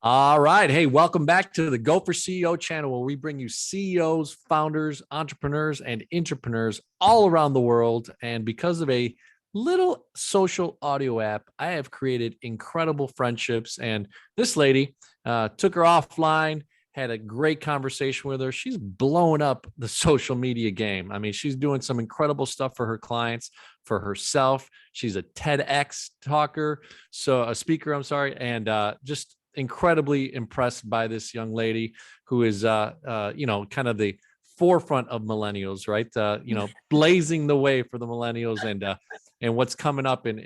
All right. Hey, welcome back to the Go for CEO channel, where we bring you CEOs, founders, entrepreneurs, and intrapreneurs all around the world. And because of a little social audio app, I have created incredible friendships. And this lady took her offline, had a great conversation with her. She's blowing up the social media game. I mean, she's doing some incredible stuff for her clients, for herself. She's a TEDx talker, so a speaker, I'm sorry, and just incredibly impressed by this young lady who is, kind of the forefront of millennials, right? Blazing the way for the millennials and what's coming up in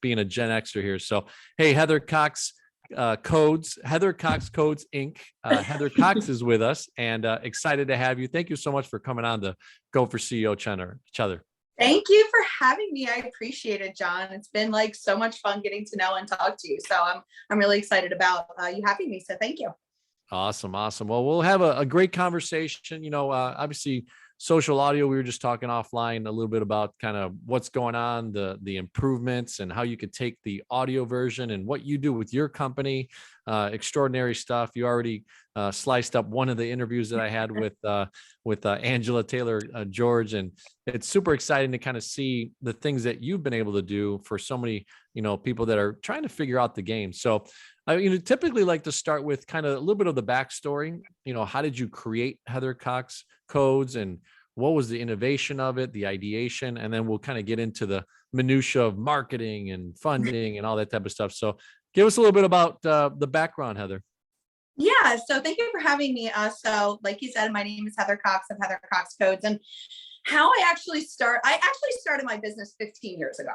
being a Gen Xer here. So, hey, Heather Cox Heather Cox Codes Inc. Heather Cox is with us and excited to have you. Thank you so much for coming on the Go for CEO channel. Thank you for having me. I appreciate it, John. It's been like so much fun getting to know and talk to you. So I'm really excited about you having me. So thank you. Awesome. Well, we'll have a great conversation. Obviously, social audio, we were just talking offline a little bit about kind of what's going on, the improvements, and how you could take the audio version and what you do with your company. Extraordinary stuff. You already sliced up one of the interviews that I had with Angela Taylor George, and it's super exciting to kind of see the things that you've been able to do for so many people that are trying to figure out the game. So I typically like to start with kind of a little bit of the backstory. How did you create Heather Cox Codes, and what was the innovation of it, the ideation, and then we'll kind of get into the minutia of marketing and funding and all that type of stuff. So give us a little bit about the background, Heather. Yeah, so thank you for having me. So like you said, my name is Heather Cox of Heather Cox Codes, and how I actually started my business 15 years ago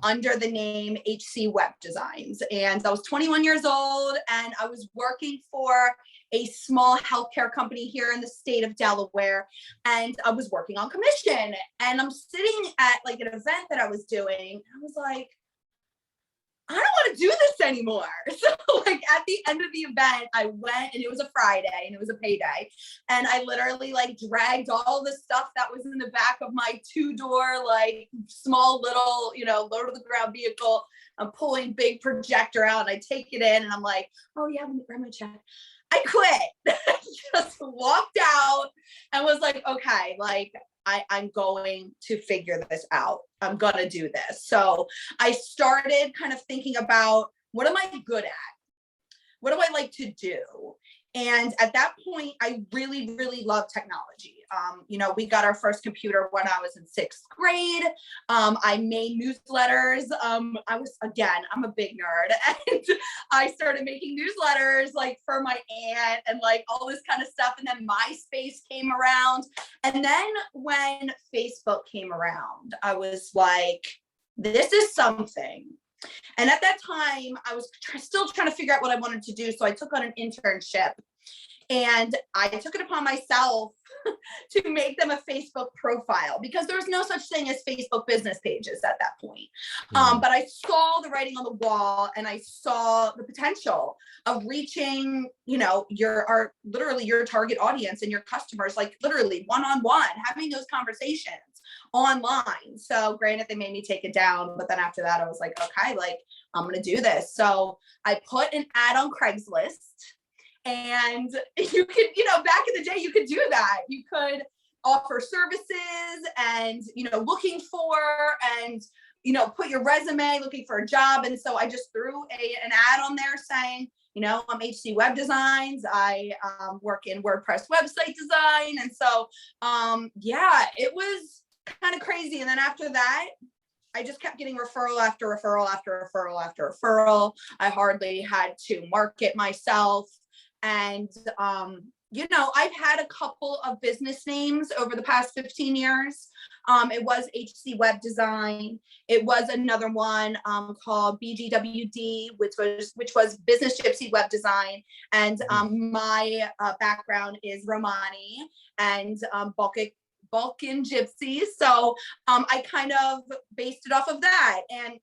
under the name HC Web Designs. And I was 21 years old, and I was working for a small healthcare company here in the state of Delaware. And I was working on commission, and I'm sitting at like an event that I was doing. I was like, I don't want to do this anymore. So like at the end of the event, I went, and it was a Friday and it was a payday. And I literally like dragged all the stuff that was in the back of my 2-door, like small little, low to the ground vehicle. I'm pulling big projector out, and I take it in, and I'm like, oh yeah, let me grab my check. I quit. Just walked out and was like, okay, like I'm going to figure this out. I'm going to do this. So I started kind of thinking about, what am I good at? What do I like to do? And at that point, I really, really love technology. We got our first computer when I was in 6th grade. I made newsletters. I'm a big nerd. And I started making newsletters like for my aunt and like all this kind of stuff. And then MySpace came around. And then when Facebook came around, I was like, this is something. And at that time, I was still trying to figure out what I wanted to do. So I took on an internship, and I took it upon myself to make them a Facebook profile, because there was no such thing as Facebook business pages at that point. But I saw the writing on the wall, and I saw the potential of reaching, literally your target audience and your customers, like literally one-on-one, having those conversations online. So granted, they made me take it down, but then after that, I was like, okay, like I'm going to do this. So I put an ad on Craigslist, and you could, back in the day, you could do that. You could offer services and, looking for, and, put your resume, looking for a job. And so I just threw an ad on there saying, I'm HC Web Designs. I work in WordPress website design. And so, it was kind of crazy. And then after that, I just kept getting referral after referral after referral after referral. I hardly had to market myself. And, I've had a couple of business names over the past 15 years. It was HC Web Design. It was another one called BGWD, which was Business Gypsy Web Design. And my background is Romani and Balkan Gypsy. So I kind of based it off of that. And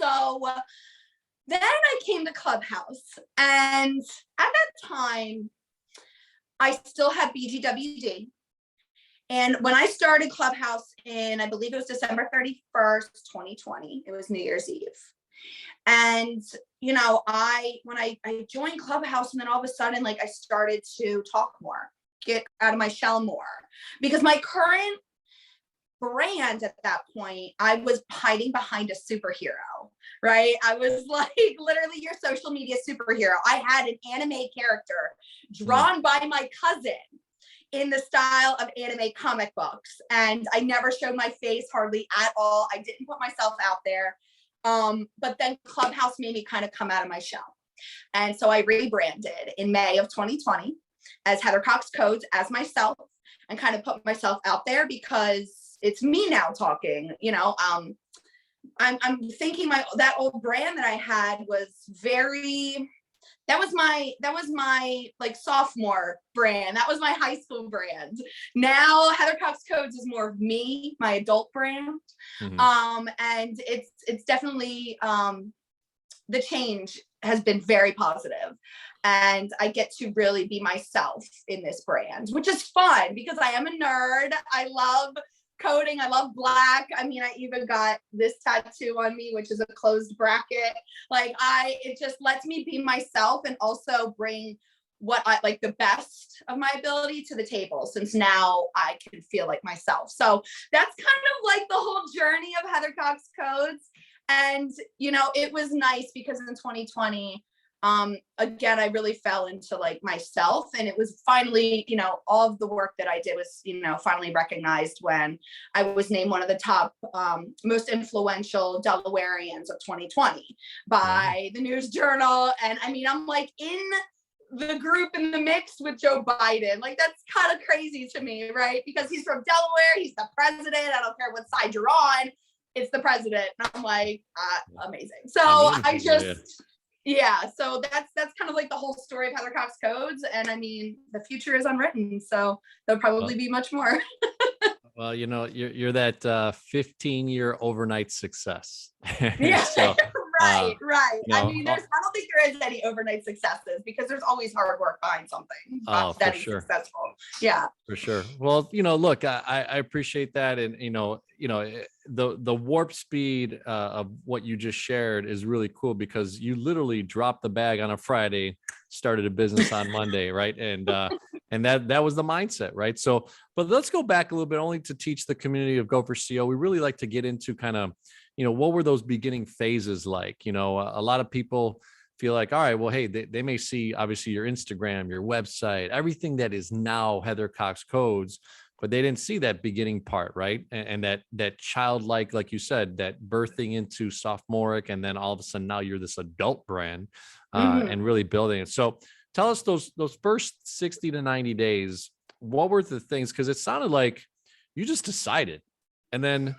so then I came to Clubhouse, and at that time, I still had BGWD. And when I started Clubhouse in, I believe it was December 31st, 2020, it was New Year's Eve. And, when I joined Clubhouse, and then all of a sudden, like, I started to talk more, get out of my shell more, because my current brand at that point, I was hiding behind a superhero, right? I was like literally your social media superhero. I had an anime character drawn by my cousin in the style of anime comic books. And I never showed my face hardly at all. I didn't put myself out there. But then Clubhouse made me kind of come out of my shell. And so I rebranded in May of 2020 as Heather Cox Codes, as myself, and kind of put myself out there because it's me now talking. I'm thinking that old brand that I had was that was my like sophomore brand. That was my high school brand. Now Heather Cox Codes is more of me, my adult brand. And it's definitely the change has been very positive, and I get to really be myself in this brand, which is fun because I am a nerd. I love coding. I love black. I mean, I even got this tattoo on me, which is a closed bracket. Like it just lets me be myself and also bring what I like, the best of my ability to the table, since now I can feel like myself. So that's kind of like the whole journey of Heather Cox Codes. And, it was nice because in 2020, again, I really fell into like myself, and it was finally, all of the work that I did was, finally recognized when I was named one of the top most influential Delawareans of 2020 by the News Journal. And I mean, I'm like in the group in the mix with Joe Biden. Like, that's kind of crazy to me, right? Because he's from Delaware, he's the president. I don't care what side you're on, it's the president. And I'm like, amazing. So so that's kind of like the whole story of Heather Cox Codes. And I mean, the future is unwritten, so there'll probably be much more. Well, you're that 15-year overnight success. Yeah, so, right. I mean, I don't think there is any overnight successes, because there's always hard work behind something that is successful. Yeah, for sure. Well, look, I appreciate that, and the warp speed of what you just shared is really cool, because you literally dropped the bag on a Friday, started a business on Monday, right? And that was the mindset, right? So, but let's go back a little bit, only to teach the community of Go for SEO. We really like to get into kind of, what were those beginning phases like? A lot of people feel like, all right, well, hey, they may see obviously your Instagram, your website, everything that is now Heather Cox Codes, but they didn't see that beginning part, right? And that childlike, like you said, that birthing into sophomoric, and then all of a sudden now you're this adult brand, and really building it. So tell us those first 60 to 90 days, what were the things? Because it sounded like you just decided, and then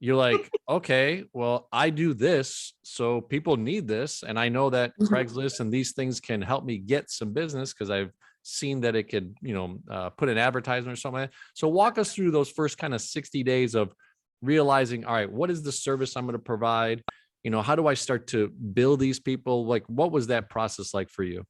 you're like, okay, well, I do this, so people need this. And I know that Craigslist and these things can help me get some business, because I've seen that it could, put an advertisement or something like that. So walk us through those first kind of 60 days of realizing, all right, what is the service I'm going to provide? How do I start to build these people? Like, what was that process like for you?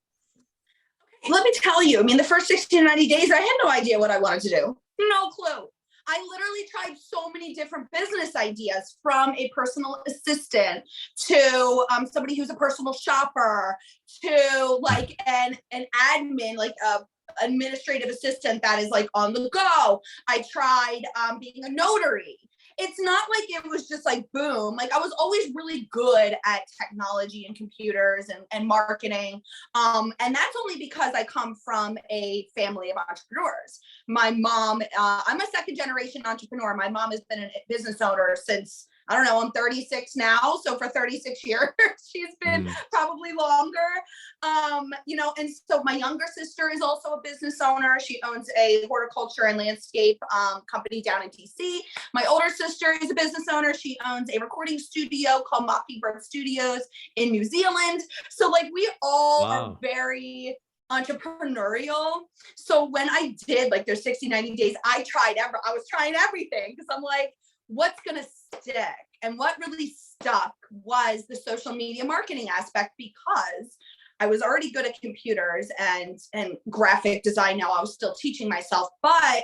Let me tell you, I mean, the first 60 to 90 days, I had no idea what I wanted to do. No clue. I literally tried so many different business ideas, from a personal assistant to somebody who's a personal shopper, to like an admin, like a administrative assistant that is like on the go. I tried being a notary. It's not like it was just like boom. Like, I was always really good at technology and computers and marketing. And that's only because I come from a family of entrepreneurs. My mom, I'm a second generation entrepreneur. My mom has been a business owner since, I don't know, I'm 36 now. So for 36 years, she's been probably longer. And so my younger sister is also a business owner. She owns a horticulture and landscape company down in DC. My older sister is a business owner. She owns a recording studio called Mockingbird Studios in New Zealand. So like, we all are very entrepreneurial. So when I did like their 60, 90 days, I was trying everything, because I'm like, what's going to stick? And what really stuck was the social media marketing aspect, because I was already good at computers and graphic design. Now I was still teaching myself, but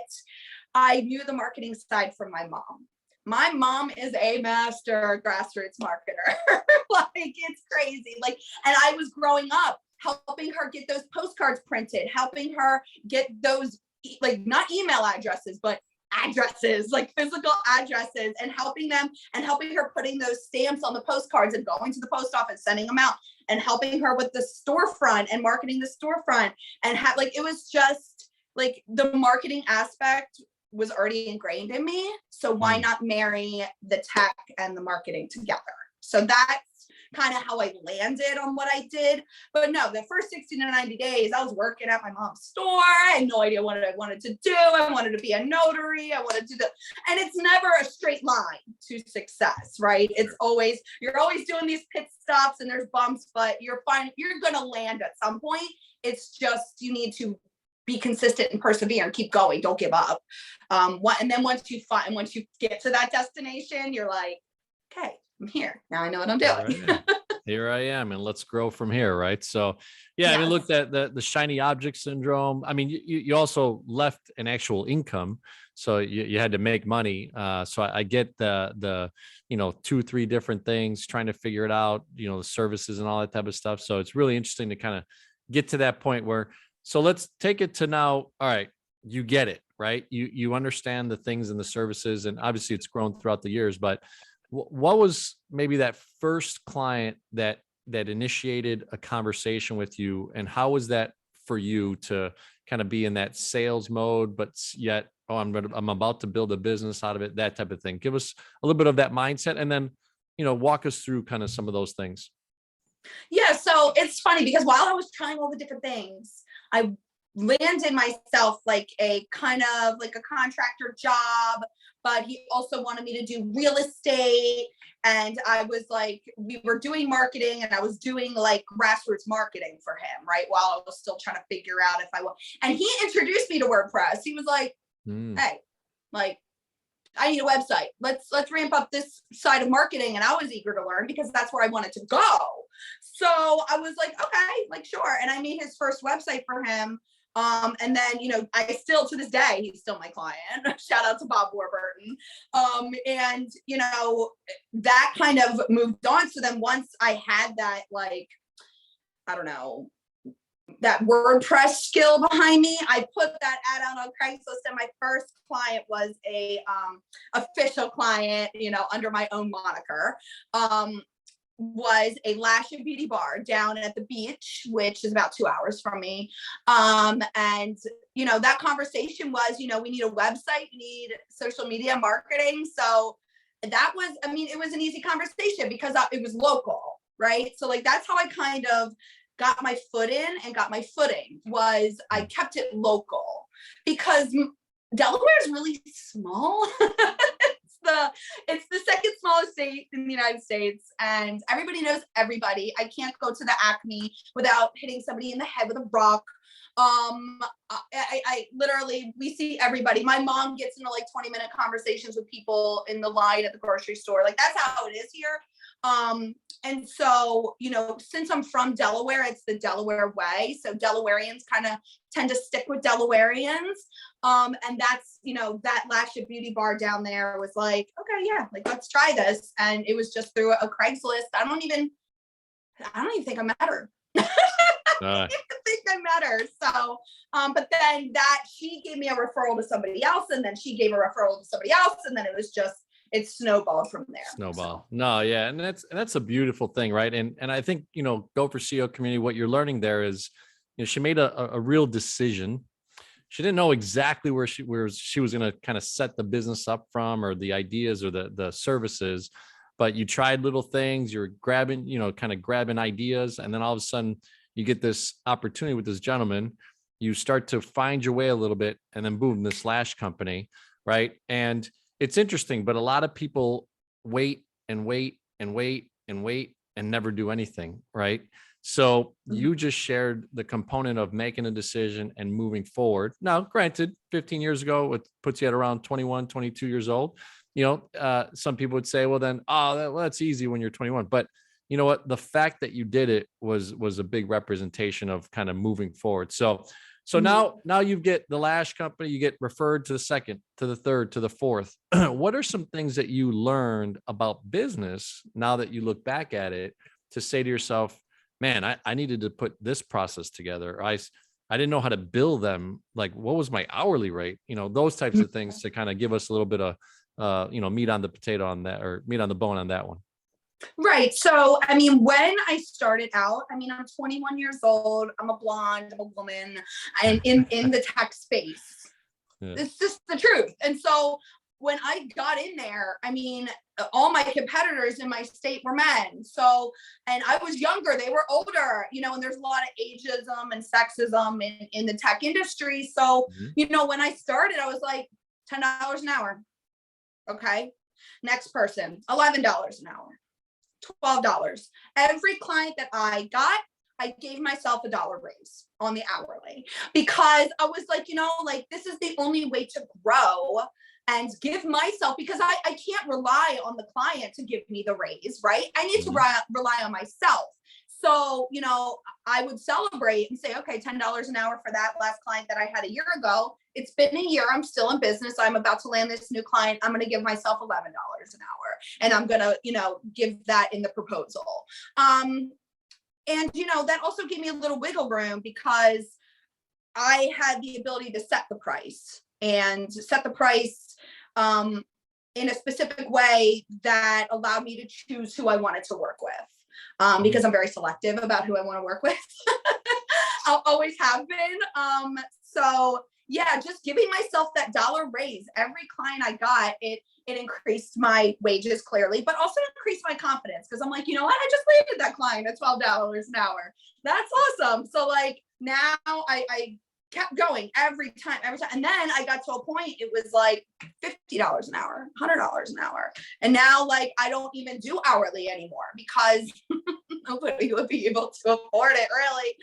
I knew the marketing side from my mom. my mom is a master grassroots marketer. Like, it's crazy. Like, and I was growing up helping her get those postcards printed, helping her get those, like, not email addresses, but addresses, like physical addresses, and helping her putting those stamps on the postcards and going to the post office, sending them out, and helping her with the storefront and marketing the storefront. And like, it was just like the marketing aspect was already ingrained in me. So why not marry the tech and the marketing together? So that's kind of how I landed on what I did. But no, the first 60 to 90 days, I was working at my mom's store. I had no idea what I wanted to do. I wanted to be a notary. I wanted to do, and it's never a straight line to success, right? It's always, you're always doing these pit stops and there's bumps, but you're fine. You're going to land at some point. It's just, you need to be consistent and persevere and keep going. Don't give up. And then once you get to that destination, you're like, okay, I'm here. Now I know what I'm doing. Here I am, and let's grow from here, right? So, yeah, yes. I mean, look at the shiny object syndrome. I mean, you also left an actual income, so you had to make money. So I get the 2-3 different things, trying to figure it out, the services and all that type of stuff. So it's really interesting to kind of get to that point where. So let's take it to now. All right, you get it, right? You understand the things and the services, and obviously it's grown throughout the years, but what was maybe that first client that initiated a conversation with you, and how was that for you to kind of be in that sales mode, but yet, I'm about to build a business out of it, that type of thing? Give us a little bit of that mindset, and then, walk us through kind of some of those things. Yeah. So it's funny because while I was trying all the different things, I landed myself like a kind of like a contractor job, but he also wanted me to do real estate. And I was like, we were doing marketing, and I was doing like grassroots marketing for him, right? While I was still trying to figure out if I will. And he introduced me to WordPress. He was like, hey, like, I need a website. Let's ramp up this side of marketing. And I was eager to learn because that's where I wanted to go. So I was like, okay, like, sure. And I made his first website for him. And then, I still, to this day, he's still my client. Shout out to Bob Warburton. And, that kind of moved on. So then once I had that, like, I don't know, that WordPress skill behind me, I put that ad out on Craigslist, and my first client was a official client, under my own moniker. Was a Lash and Beauty bar down at the beach, which is about 2 hours from me. And, that conversation was, we need a website, we need social media marketing. So that was, it was an easy conversation because it was local, right? So like, that's how I kind of got my foot in and got my footing, was I kept it local because Delaware is really small. It's the second smallest state in the United States, and everybody knows everybody. I can't go to the Acme without hitting somebody in the head with a rock. I literally, we see everybody. My mom gets into like 20-minute conversations with people in the line at the grocery store. Like, that's how it is here. And so, since I'm from Delaware, it's the Delaware way. So Delawareans kind of tend to stick with Delawareans. And that's, that Lash and Beauty bar down there was like, okay, yeah, like, let's try this. And it was just through a Craigslist. I don't even think I met her. I don't even think I met her. So, but then she gave me a referral to somebody else, and then she gave a referral to somebody else. And then it snowballed from there. So. No, yeah. And that's a beautiful thing, right? And I think, Go for CEO community, what you're learning there is, she made a real decision. She didn't know exactly where she was going to kind of set the business up from, or the ideas, or the services, but you tried little things, you're grabbing ideas. And then all of a sudden you get this opportunity with this gentleman, you start to find your way a little bit, and then boom, this Lash company. Right. And it's interesting, but a lot of people wait and wait and wait and wait and never do anything. Right. So you just shared the component of making a decision and moving forward. Now, granted, 15 years ago, it puts you at around 21, 22 years old. Some people would say, well, then, that's easy when you're 21. But you know what? The fact that you did it was a big representation of kind of moving forward. So So now you get the last company, you get referred to the second, to the third, to the fourth. What are some things that you learned about business now that you look back at it to say to yourself, man, I needed to put this process together. I didn't know how to bill them. Like, what was my hourly rate? Those types of things to kind of give us a little bit of, meat on the potato on that, or meat on the bone on that one. Right. So, I mean, when I started out, I mean, I'm 21 years old. I'm a blonde, I'm a woman, and in the tech space. Yeah. It's just the truth. And so when I got in there, I mean, all my competitors in my state were men. So, and I was younger, they were older, and there's a lot of ageism and sexism in the tech industry. So, when I started, I was like, $10 an hour. Okay. Next person, $11 an hour. $12. Every client that I got, I gave myself $1 raise on the hourly, because I was like, this is the only way to grow and give myself, because I can't rely on the client to give me the raise, right? I need to rely on myself. So, I would celebrate and say, okay, $10 an hour for that last client that I had a year ago. It's been a year. I'm still in business. I'm about to land this new client. I'm going to give myself $11 an hour, and I'm going to, give that in the proposal. And, that also gave me a little wiggle room, because I had the ability to set the price in a specific way that allowed me to choose who I wanted to work with. Because I'm very selective about who I want to work with. I'll always have been. So yeah, just giving myself that $1 raise. Every client I got, it increased my wages clearly, but also increased my confidence, because I'm like, you know what? I just landed that client at $12 an hour. That's awesome. So like now I kept going every time. And then I got to a point, it was like $50 an hour, $100 an hour. And now like, I don't even do hourly anymore, because nobody would be able to afford it really.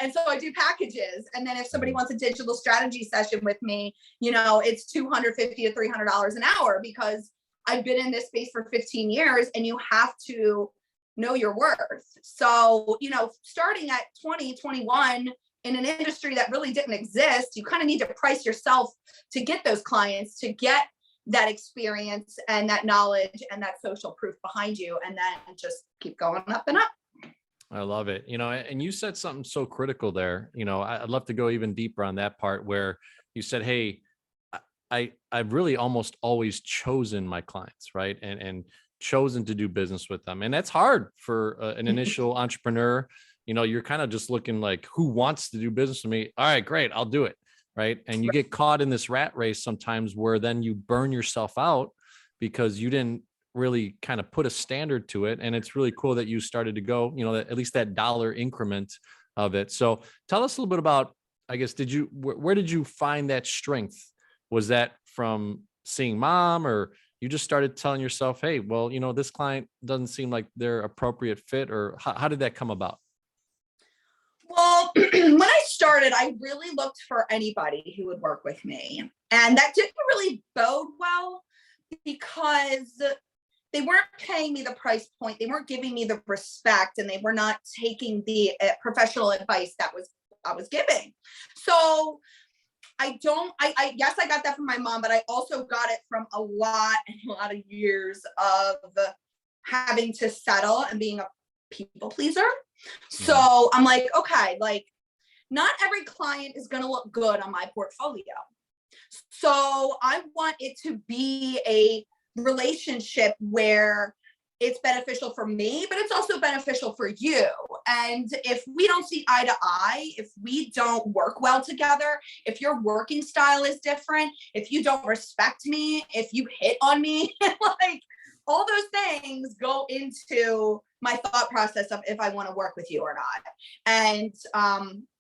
And so I do packages. And then if somebody wants a digital strategy session with me, it's $250 to $300 an hour, because I've been in this space for 15 years and you have to know your worth. So, starting at 20, 21, in an industry that really didn't exist, you kind of need to price yourself to get those clients, to get that experience and that knowledge and that social proof behind you, and then just keep going up and up. I love it. And you said something so critical there. I'd love to go even deeper on that part where you said, hey, I've really almost always chosen my clients, right? And chosen to do business with them. And that's hard for an initial entrepreneur. You're kind of just looking like, who wants to do business with me? All right, great, I'll do it. Right. And you get caught in this rat race sometimes, where then you burn yourself out because you didn't really kind of put a standard to it. And it's really cool that you started to go, at least that dollar increment of it. So tell us a little bit about, I guess, where did you find that strength? Was that from seeing mom, or you just started telling yourself, hey, well, this client doesn't seem like they're appropriate fit, or how did that come about? Well, when I started, I really looked for anybody who would work with me. And that didn't really bode well, because they weren't paying me the price point. They weren't giving me the respect, and they were not taking the professional advice that I was giving. So yes, I got that from my mom, but I also got it from a lot of years of having to settle and being a people pleaser. So I'm like, okay, like not every client is going to look good on my portfolio. So I want it to be a relationship where it's beneficial for me, but it's also beneficial for you. And if we don't see eye to eye, if we don't work well together, if your working style is different, if you don't respect me, if you hit on me, like all those things go into my thought process of if I want to work with you or not. And,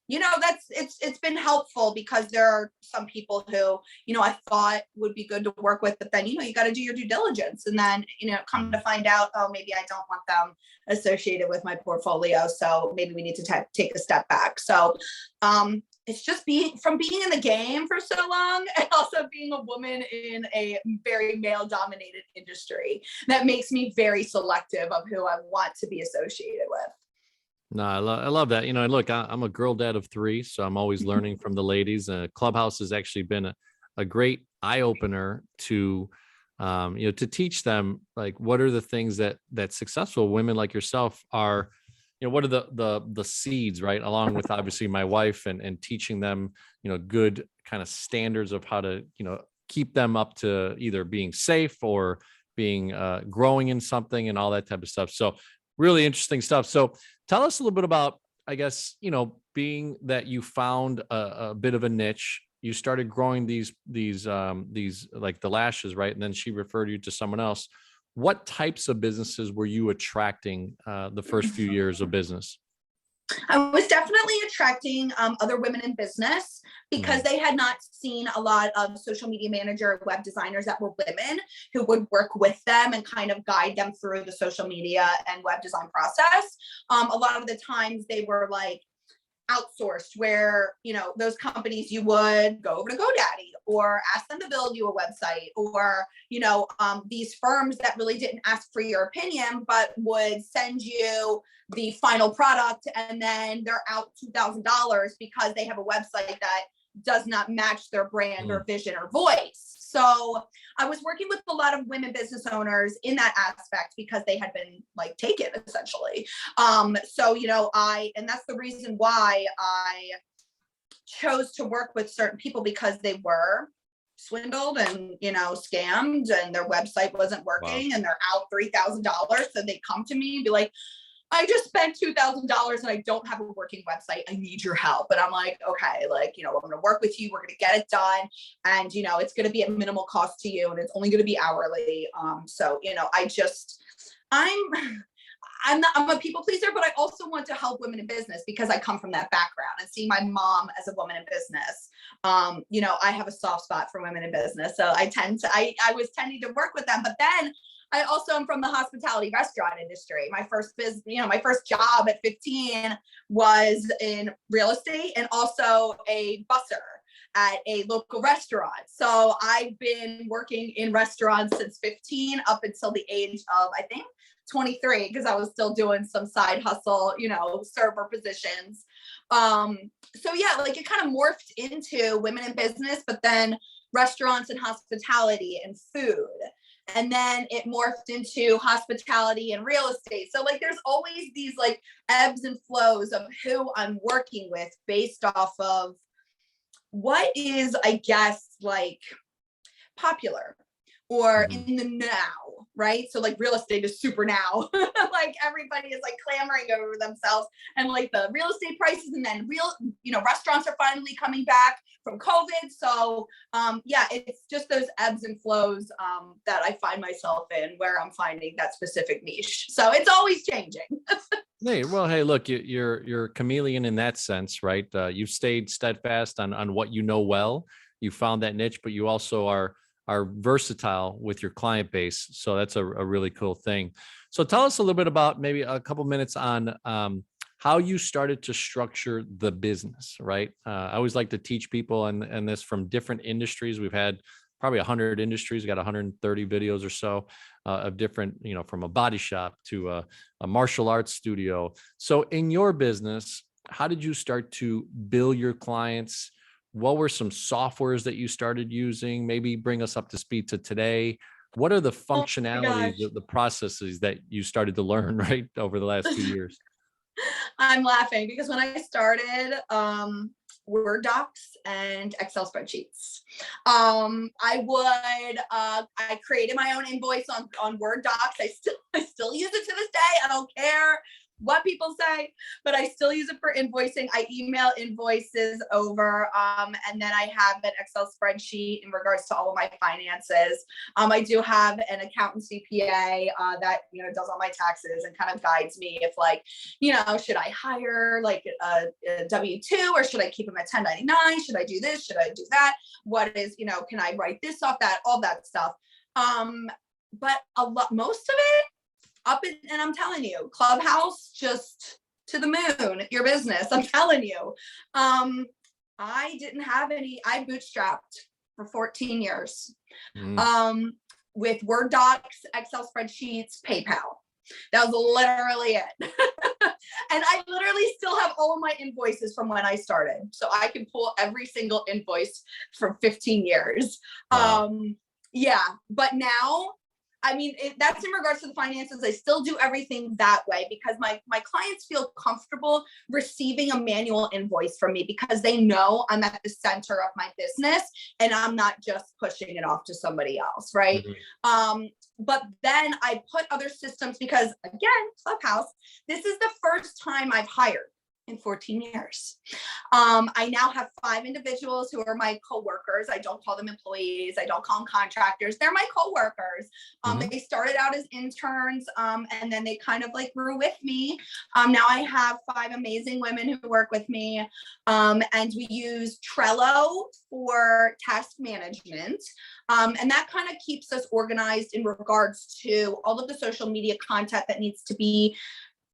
it's been helpful, because there are some people who, I thought would be good to work with, but then, you got to do your due diligence, and then, come to find out, oh, maybe I don't want them associated with my portfolio. So maybe we need to take a step back. So, it's just being in the game for so long, and also being a woman in a very male dominated industry, that makes me very selective of who I want to be associated with. No, I love that. And look, I'm a girl dad of three, so I'm always learning from the ladies. Clubhouse has actually been a great eye opener to, to teach them like what are the things that successful women like yourself are, what are the seeds, right? Along with obviously my wife and teaching them, good kind of standards of how to, keep them up to either being safe or being growing in something and all that type of stuff. So really interesting stuff. So tell us a little bit about, I guess, being that you found a bit of a niche, you started growing these like the lashes, right? And then she referred you to someone else. What types of businesses were you attracting the first few years of business? I was definitely attracting other women in business because they had not seen a lot of social media manager web designers that were women who would work with them and kind of guide them through the social media and web design process. A lot of the times they were like outsourced, where those companies, you would go over to GoDaddy or ask them to build you a website, or these firms that really didn't ask for your opinion but would send you the final product, and then they're out $2,000 because they have a website that does not match their brand or vision or voice. So I was working with a lot of women business owners in that aspect because they had been like taken essentially. And that's the reason why I chose to work with certain people, because they were swindled and scammed, and their website wasn't working. Wow. And they're out $3,000. So they come to me and be like, I just spent $2,000 and I don't have a working website. I need your help. But I'm like, okay, I'm going to work with you. We're going to get it done. And, it's going to be at minimal cost to you, and it's only going to be hourly. I'm a people pleaser, but I also want to help women in business because I come from that background, and seeing my mom as a woman in business, I have a soft spot for women in business. So I was tending to work with them, but then I also am from the hospitality restaurant industry. My first my first job at 15 was in real estate and also a busser at a local restaurant. So I've been working in restaurants since 15 up until the age of, I think, 23, because I was still doing some side hustle, server positions. It kind of morphed into women in business, but then restaurants and hospitality and food. And then it morphed into hospitality and real estate. So there's always these ebbs and flows of who I'm working with based off of what is, I guess, popular or in the now, right? So real estate is super now. Everybody is clamoring over themselves, and the real estate prices, and then restaurants are finally coming back from COVID. So it's just those ebbs and flows that I find myself in, where I'm finding that specific niche. So it's always changing. Hey, look, you're a chameleon in that sense, right? You've stayed steadfast on what you know well. You found that niche, but you also are versatile with your client base. So that's a really cool thing. So tell us a little bit about maybe a couple minutes on how you started to structure the business, right? I always like to teach people and this from different industries. We've had probably 100 industries. We got 130 videos or so of different, from a body shop to a martial arts studio. So in your business, how did you start to bill your clients? What were some softwares that you started using? Maybe bring us up to speed to today. What are the functionalities, the processes that you started to learn right over the last 2 years? I'm laughing because when I started, Word docs and Excel spreadsheets. I created my own invoice on Word docs. I still use it to this day. I don't care what people say, but I still use it for invoicing. I email invoices over, and then I have an Excel spreadsheet in regards to all of my finances. I do have an accountant CPA that does all my taxes and kind of guides me if should I hire a W-2, or should I keep them at 1099? Should I do this? Should I do that? What is can I write this off, that, all that stuff. But most of it. And I'm telling you, Clubhouse, just to the moon, your business. I'm telling you, I didn't have any. I bootstrapped for 14 years with Word docs, Excel spreadsheets, PayPal. That was literally it. And I literally still have all of my invoices from when I started. So I can pull every single invoice from 15 years. Wow. Yeah, but now, I mean, that's in regards to the finances. I still do everything that way because my clients feel comfortable receiving a manual invoice from me because they know I'm at the center of my business and I'm not just pushing it off to somebody else, right? Mhm. But then I put other systems because, again, Clubhouse, this is the first time I've hired in 14 years. I now have 5 individuals who are my coworkers. I don't call them employees. I don't call them contractors. They're my coworkers. Mhm. They started out as interns, and then they kind of like grew with me. Now I have 5 amazing women who work with me, and we use Trello for task management. And that kind of keeps us organized in regards to all of the social media content that needs to be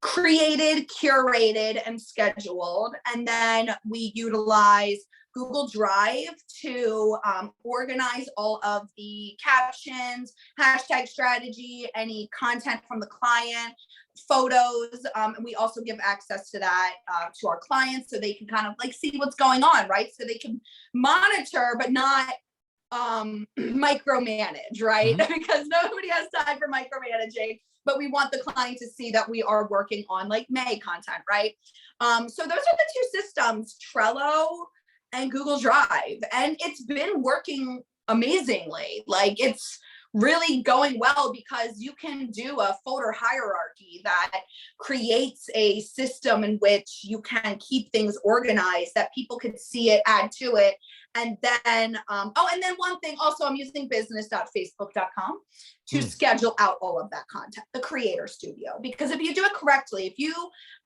created, curated, and scheduled. And then we utilize Google Drive to organize all of the captions, hashtag strategy, any content from the client, photos. And we also give access to that to our clients so they can kind of like see what's going on, right? So they can monitor, but not micromanage, right? Mhm. Because nobody has time for micromanaging, but we want the client to see that we are working on like May content, right? So those are the 2 systems, Trello and Google Drive. And it's been working amazingly. Like it's really going well because you can do a folder hierarchy that creates a system in which you can keep things organized, that people can see it, add to it. And then, and then one thing also, I'm using business.facebook.com to Mm. schedule out all of that content, the creator studio. Because if you do it correctly, if you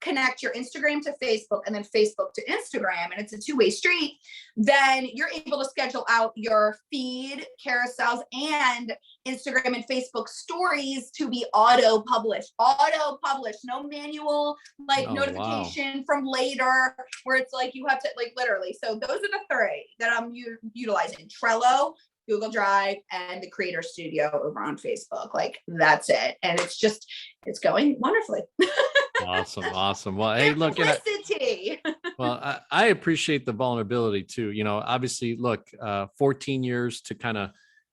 connect your Instagram to Facebook and then Facebook to Instagram, and it's a 2-way street, then you're able to schedule out your feed, carousels, and Instagram and Facebook stories to be auto published, no manual like Oh, wow. notification from later where it's like you have to like literally. So those are the 3 that I'm utilizing: Trello, Google Drive, and the Creator Studio over on Facebook. Like that's it. And it's going wonderfully. Awesome. Awesome. Well, hey, look, Simplicity. I appreciate the vulnerability too. Obviously, look, 14 years to kind of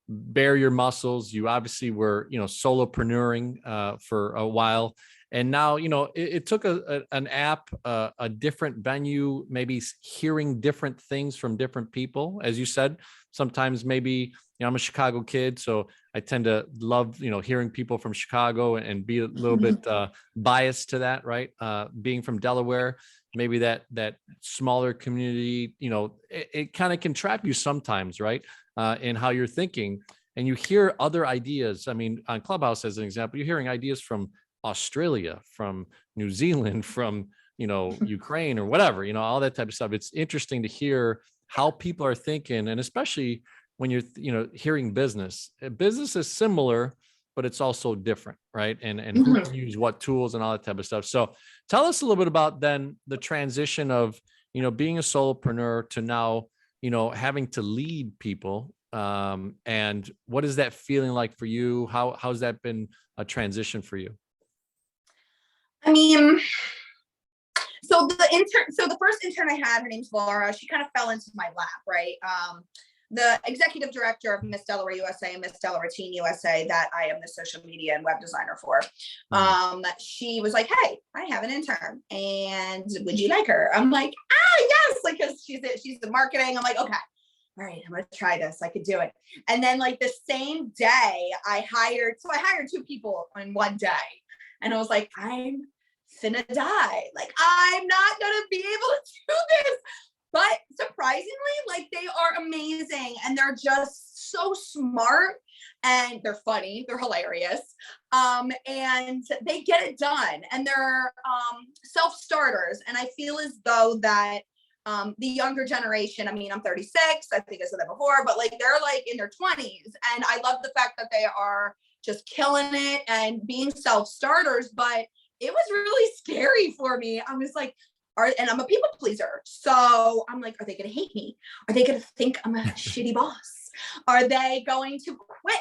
bare your muscles. You obviously were, solopreneuring for a while. And now, it took an app, a different venue, maybe hearing different things from different people. As you said, sometimes maybe, I'm a Chicago kid, so I tend to love, hearing people from Chicago and be a little bit biased to that, right? Being from Delaware, maybe that smaller community, it kind of can trap you sometimes, right? In how you're thinking, and you hear other ideas. I mean, on Clubhouse, as an example, you're hearing ideas from Australia, from New Zealand, from, Ukraine or whatever, all that type of stuff. It's interesting to hear how people are thinking. And especially when you're, hearing business is similar, but it's also different, right? And who can use what tools and all that type of stuff. So tell us a little bit about then the transition of, being a solopreneur to now, having to lead people. And what is that feeling like for you? How's that been a transition for you? I mean, so the first intern I had, her name's Laura, she kind of fell into my lap, right? The executive director of Miss Delaware USA and Miss Delaware Teen USA that I am the social media and web designer for. She was like, hey, I have an intern and would you like her? I'm like, yes, like, cause she's the marketing. I'm like, okay, all right, I'm gonna try this. I could do it. And then like the same day I hired 2 people in one day. And I was like, I'm finna die. Like, I'm not gonna be able to do this. But surprisingly, like they are amazing and they're just so smart and they're funny, they're hilarious. And they get it done and they're self-starters. And I feel as though that the younger generation, I mean, I'm 36, I think I said that before, but like they're like in their 20s. And I love the fact that they are just killing it and being self-starters, but it was really scary for me. I was like, and I'm a people pleaser. So I'm like, are they going to hate me? Are they going to think I'm a shitty boss? Are they going to quit?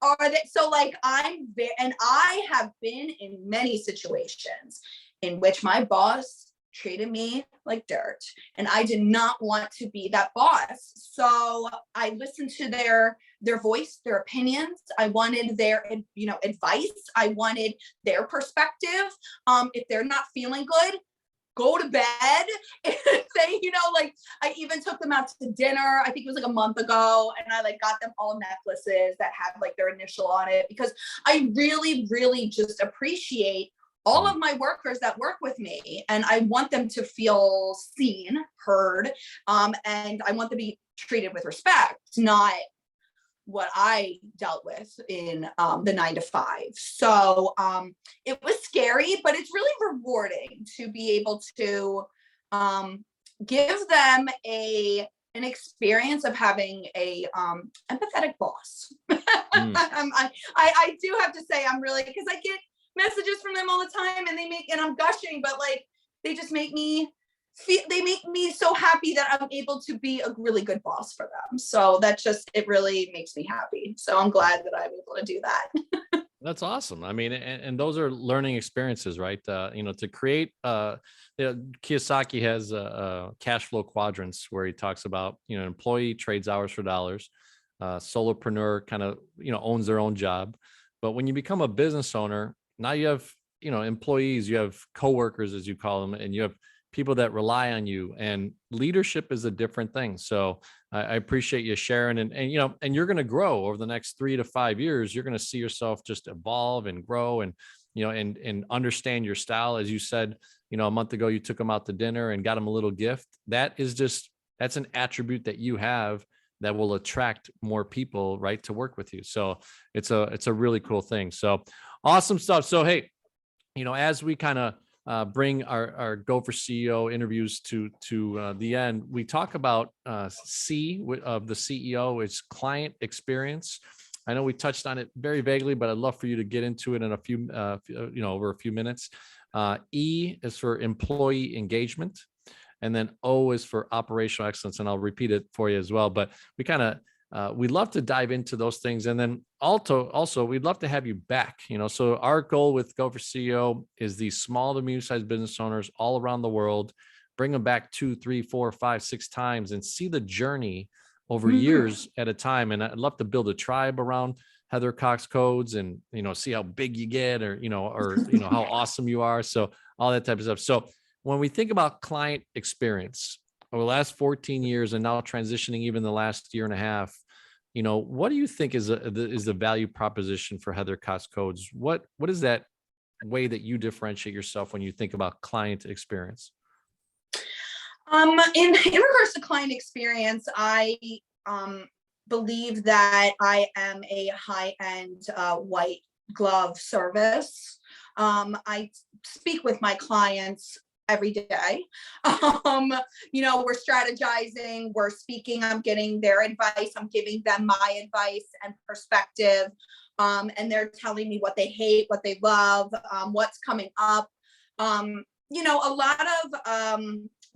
Are they so like I'm very, and I have been in many situations in which my boss treated me like dirt and I did not want to be that boss. So I listened to their voice, their opinions. I wanted their, advice. I wanted their perspective. If they're not feeling good, go to bed. They, like I even took them out to dinner. I think it was like a month ago, and I like got them all necklaces that had like their initial on it, because I really, really just appreciate all of my workers that work with me, and I want them to feel seen, heard, and I want them to be treated with respect, not what I dealt with in the 9 to 5. So it was scary, but it's really rewarding to be able to give them an experience of having a empathetic boss. I do have to say I'm really, because I get messages from them all the time, and I'm gushing, but like they just make me so happy that I'm able to be a really good boss for them. So it really makes me happy. So I'm glad that I'm able to do that. That's awesome. I mean, and those are learning experiences, right? To create, Kiyosaki has cash flow quadrants where he talks about, employee trades hours for dollars, solopreneur kind of, owns their own job. But when you become a business owner, now you have, employees, you have coworkers, as you call them, and you have people that rely on you, and leadership is a different thing. So I appreciate you sharing, and you're going to grow over the next 3 to 5 years. You're going to see yourself just evolve and grow, and, and understand your style. As you said, a month ago, you took them out to dinner and got them a little gift. That's an attribute that you have that will attract more people, right, to work with you. So it's a really cool thing. So awesome stuff. So, hey, as we kind of bring our Go for CEO interviews to the end, we talk about C of the CEO is client experience. I know we touched on it very vaguely, but I'd love for you to get into it in a few, over a few minutes. E is for employee engagement, and then O is for operational excellence. And I'll repeat it for you as well. But we kind of we'd love to dive into those things. And then also we'd love to have you back, so our goal with Go for CEO is these small to medium-sized business owners all around the world, bring them back 2, 3, 4, 5, 6 times and see the journey over years at a time. And I'd love to build a tribe around Heather Cox Codes and, see how big you get, or how awesome you are. So all that type of stuff. So when we think about client experience, over the last 14 years and now transitioning even the last year and a half, what do you think is the value proposition for Heather Cox Codes? What is that way that you differentiate yourself when you think about client experience? In regards to client experience, I believe that I am a high-end white glove service. I speak with my clients every day. We're strategizing, we're speaking, I'm getting their advice, I'm giving them my advice and perspective. And they're telling me what they hate, what they love, what's coming up. A lot of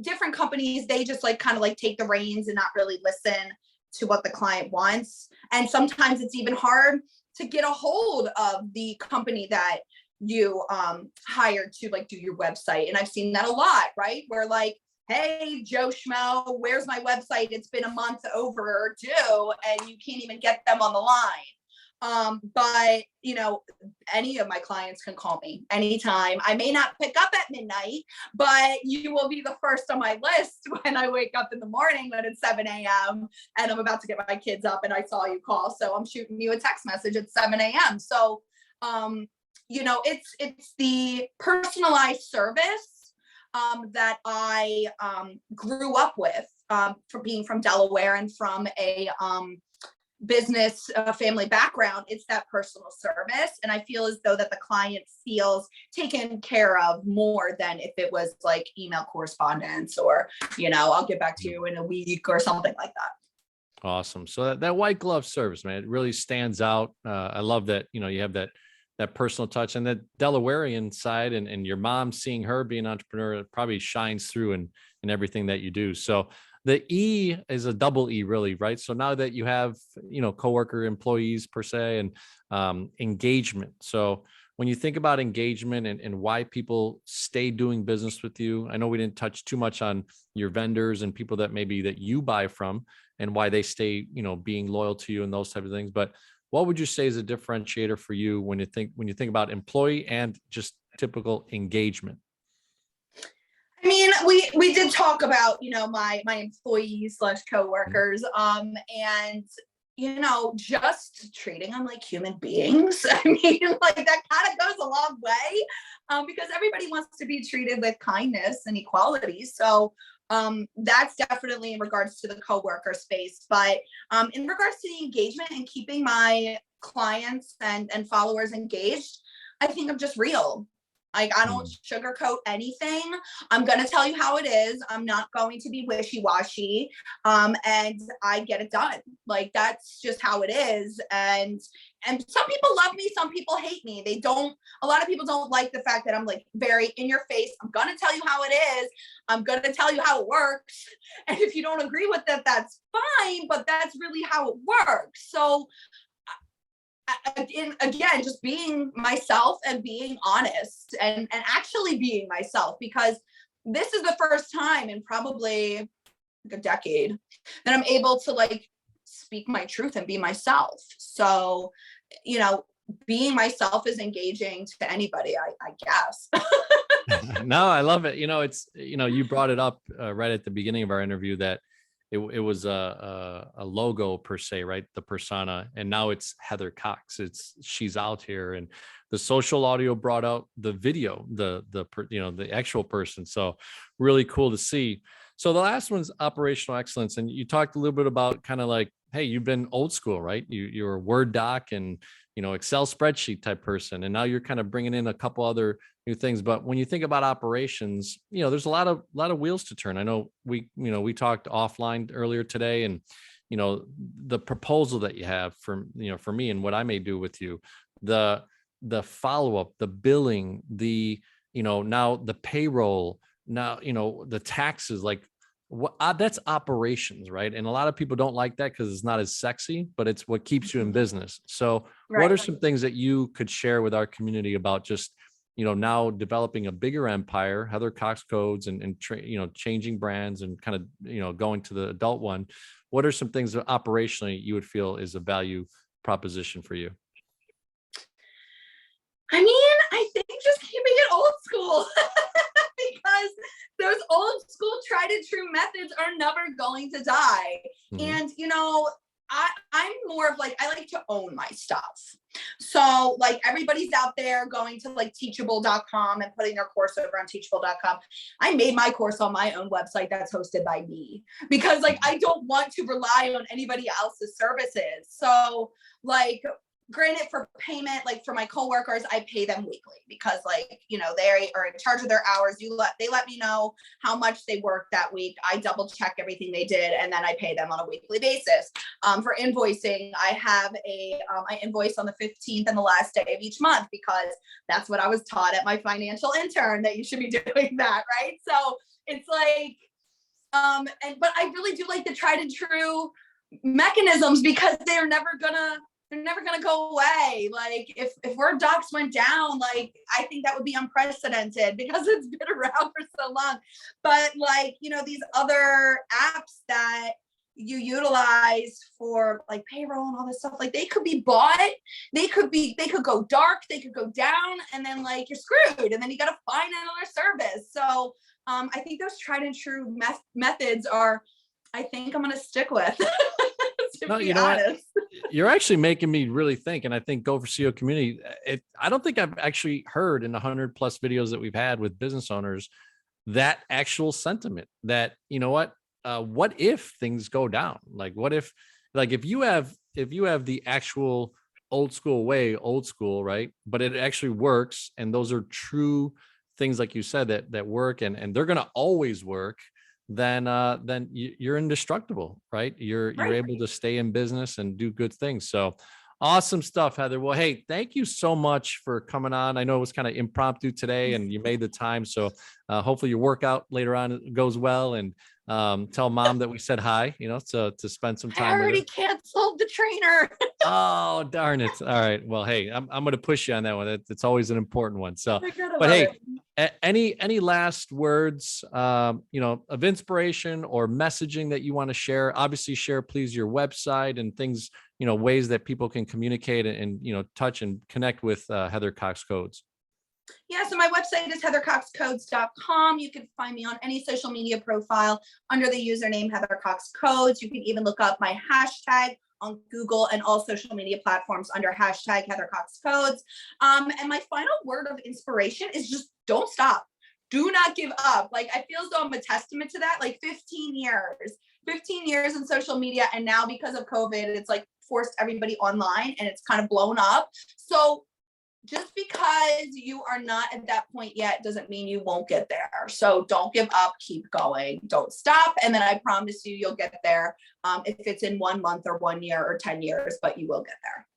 different companies, they just kind of take the reins and not really listen to what the client wants. And sometimes it's even hard to get a hold of the company that you hired to do your website. And I've seen that a lot, right? Where hey, Joe Schmo, where's my website? It's been a month overdue and you can't even get them on the line. But any of my clients can call me anytime. I may not pick up at midnight, but you will be the first on my list when I wake up in the morning when it's 7 a.m. and I'm about to get my kids up and I saw you call. So I'm shooting you a text message at 7 a.m. So, it's the personalized service that I grew up with, for being from Delaware and from a business family background. It's that personal service, and I feel as though that the client feels taken care of more than if it was email correspondence or I'll get back to you in a week or something like that. Awesome. So that white glove service, man, it really stands out. I love that you have that personal touch, and that Delawarean side, and your mom, seeing her be an entrepreneur, it probably shines through in everything that you do. So the E is a double E really, right? So now that you have, coworker employees per se, and engagement. So when you think about engagement and why people stay doing business with you, I know we didn't touch too much on your vendors and people that maybe that you buy from and why they stay, being loyal to you and those type of things. But what would you say is a differentiator for you when you think about employee and just typical engagement? I mean, we did talk about, my employees slash coworkers, and just treating them like human beings. I mean, like that kind of goes a long way, because everybody wants to be treated with kindness and equality. So that's definitely in regards to the coworker space. But in regards to the engagement and keeping my clients and followers engaged, I think I'm just real. Like, I don't sugarcoat anything. I'm going to tell you how it is. I'm not going to be wishy-washy. And I get it done. Like, that's just how it is. And some people love me. Some people hate me. A lot of people don't like the fact that I'm like very in your face. I'm going to tell you how it is. I'm going to tell you how it works. And if you don't agree with it, that's fine. But that's really how it works. So again, just being myself and being honest and actually being myself, because this is the first time in probably like a decade that I'm able to like speak my truth and be myself. So, being myself is engaging to anybody, I guess. No, I love it. It's, you brought it up right at the beginning of our interview that it was a logo per se, right? The persona, and now it's Heather Cox. She's out here, and the social audio brought out the video, the actual person. So really cool to see. So the last one's operational excellence, and you talked a little bit about kind of like, hey, you've been old school, right? You're a Word doc and Excel spreadsheet type person, and now you're kind of bringing in a couple other new things. But when you think about operations, there's a lot of wheels to turn. I know we talked offline earlier today, and the proposal that you have for me and what I may do with you, the follow-up, the billing, now the payroll, now the taxes, like that's operations, right? And a lot of people don't like that because it's not as sexy, but it's what keeps you in business. So Right. what are some things that you could share with our community about just now developing a bigger empire, Heather Cox Codes, and changing brands and kind of going to the adult one? What are some things that operationally you would feel is a value proposition for you? I mean, I think just keeping it old school, because those old school tried and true methods are never going to die. And, I'm more of like, I like to own my stuff. So like everybody's out there going to like teachable.com and putting their course over on teachable.com. I made my course on my own website that's hosted by me, because like I don't want to rely on anybody else's services. So like, granted, for payment, like for my coworkers, I pay them weekly because they are in charge of their hours. They let me know how much they worked that week. I double check everything they did, and then I pay them on a weekly basis. For invoicing, I have I invoice on the 15th and the last day of each month, because that's what I was taught at my financial intern, that you should be doing that, right? So it's like, but I really do like the tried and true mechanisms, because they're never gonna go away. Like if Word docs went down, like I think that would be unprecedented, because it's been around for so long. But like, these other apps that you utilize for like payroll and all this stuff, like they could be bought, they could go dark, they could go down, and then like you're screwed, and then you got to find another service. So I think those tried and true methods are, I think I'm going to stick with. No, you know what? You're actually making me really think. And I think Go for SEO community, I don't think I've actually heard in the 100+ videos that we've had with business owners that actual sentiment that, what if things go down? Like, what if, like, if you have the actual old school way, old school, right? But it actually works. And those are true things, like you said, that work, and they're going to always work. Then you're indestructible, right? You're able to stay in business and do good things. So Awesome stuff, Heather. Well, hey, thank you so much for coming on. I know it was kind of impromptu today and you made the time. So hopefully your workout later on goes well, and tell mom that we said hi, to spend some I time with already her. canceled the trainer. Oh, darn it. All right. Well, hey, I'm going to push you on that one. It's always an important one. So, I gotta but love hey, it. any last words, of inspiration or messaging that you want to share? Obviously share, please, your website and things, ways that people can communicate and, touch and connect with Heather Cox Codes. Yeah, so my website is heathercoxcodes.com. You can find me on any social media profile under the username Heather Cox Codes. You can even look up my hashtag on Google and all social media platforms under hashtag Heather Cox Codes. And my final word of inspiration is just don't stop. Do not give up. Like, I feel as though I'm a testament to that. Like 15 years in social media. And now because of COVID, it's like forced everybody online and it's kind of blown up. So just because you are not at that point yet doesn't mean you won't get there. So don't give up, keep going, don't stop. And then I promise you, you'll get there. If it's in 1 month or 1 year or 10 years, but you will get there.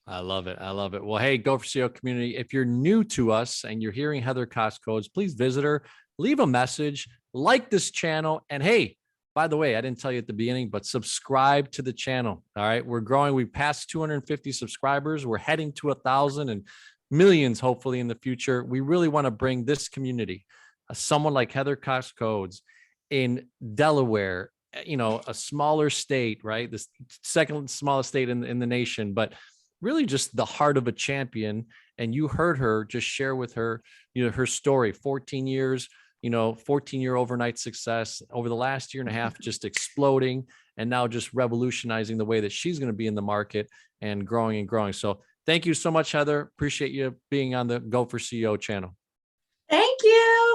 I love it. I love it. Well, hey, Go for SEO community, if you're new to us and you're hearing Heather Cox Codes, please visit her, leave a message, like this channel. And hey, by the way, I didn't tell you at the beginning, but subscribe to the channel. All right. We're growing. We passed 250 subscribers. We're heading to 1,000 and millions, hopefully in the future. We really want to bring this community, someone like Heather Cox Codes in Delaware, a smaller state, right? The second smallest state in the nation, but really just the heart of a champion. And you heard her just share with her, her story, 14 years, 14-year overnight success over the last year and a half, just exploding, and now just revolutionizing the way that she's going to be in the market and growing and growing. So thank you so much, Heather. Appreciate you being on the Go for SEO channel. Thank you.